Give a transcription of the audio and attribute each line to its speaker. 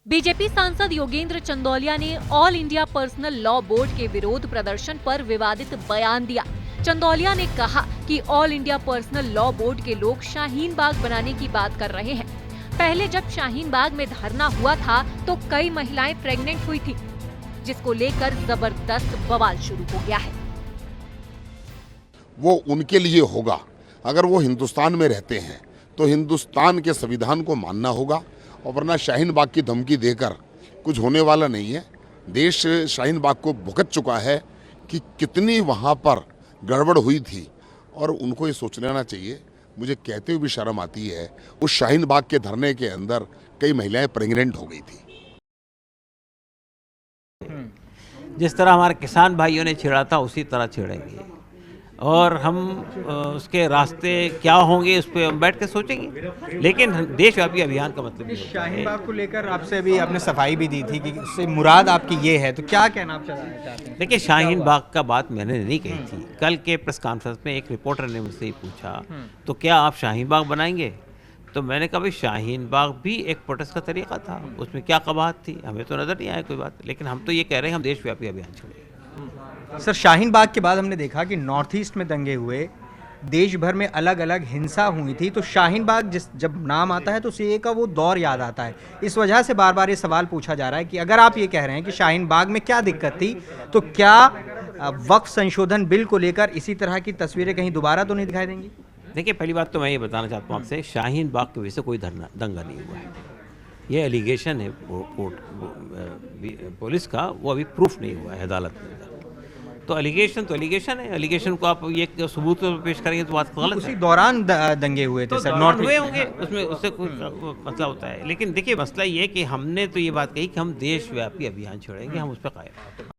Speaker 1: BJP सांसद योगेंद्र चंदौलिया ने all India personal law board के विरोध प्रदर्शन पर विवादित बयान दिया। चंदौलिया ने कहा कि all India personal law board के लोग शाहीन बाग बनाने की बात कर रहे हैं। पहले जब शाहीन बाग में धरना हुआ था तो कई महिलाएं प्रेग्नेंट हुई थी, जिसको लेकर जबरदस्त बवाल शुरू हो गया है।
Speaker 2: वो उनके लिए होगा। अगर वो हिंदुस्तान में रहते हैं तो हिंदुस्तान के संविधान को मानना होगा, और वरना शाहीन बाग की धमकी देकर कुछ होने वाला नहीं है। देश शाहीन बाग को भुगत चुका है कि कितनी वहाँ पर गड़बड़ हुई थी, और उनको ये सोच लेना चाहिए। मुझे कहते हुए भी शर्म आती है, उस शाहीन बाग के धरने के अंदर कई महिलाएं प्रेग्नेंट हो गई थी।
Speaker 3: जिस तरह हमारे किसान भाइयों ने छेड़ा था उसी तरह छेड़ेंगे, और हम उसके रास्ते क्या होंगे उस पर हम बैठ के सोचेंगे। लेकिन देशव्यापी अभियान का मतलब
Speaker 4: शाहीन बाग को लेकर आपसे अभी आपने सफाई भी दी थी कि उससे मुराद आपकी ये है, तो क्या कहना आप चाहते हैं?
Speaker 3: देखिए, शाहीन बाग का बात मैंने नहीं कही थी। कल के प्रेस कॉन्फ्रेंस में एक रिपोर्टर ने मुझसे ही पूछा, तो क्या आप शाहीन बाग बनाएंगे? तो मैंने कहा भाई, शाहीन बाग भी एक प्रोटेस्ट का तरीका था, उसमें क्या कबाहत थी? हमें तो नज़र नहीं आया कोई बात। लेकिन हम तो ये कह रहे हैं हम देशव्यापी अभियान छेड़ेंगे।
Speaker 4: सर, शाहीन बाग के बाद हमने देखा कि नॉर्थ ईस्ट में दंगे हुए, देश भर में अलग अलग हिंसा हुई थी, तो शाहीन बाग जब नाम आता है तो सीए का वो दौर याद आता है। इस वजह से बार बार ये सवाल पूछा जा रहा है कि अगर आप ये कह रहे हैं कि शाहीन बाग में क्या दिक्कत थी, तो क्या वक्फ संशोधन बिल को लेकर इसी तरह की तस्वीरें कहीं दोबारा तो नहीं दिखाई देंगी?
Speaker 3: देखिए, पहली बात तो मैं ये बताना चाहता हूँ आपसे, शाहीन बाग की वजह से कोई दंगा नहीं हुआ है। ये एलिगेशन है पुलिस का, वो अभी प्रूफ नहीं हुआ है अदालत में। तो एलिगेशन है। एलिगेशन को आप ये सबूत पेश करेंगे तो बात गलत है।
Speaker 4: उसी दौरान दंगे हुए थे,
Speaker 3: तो
Speaker 4: सर, नॉर्थ
Speaker 3: हुए होंगे, उसमें उससे कोई मसला होता है। लेकिन देखिए, मसला ये है कि हमने तो ये बात कही कि हम देशव्यापी अभियान छेड़ेंगे, हम उस पर कायम हैं।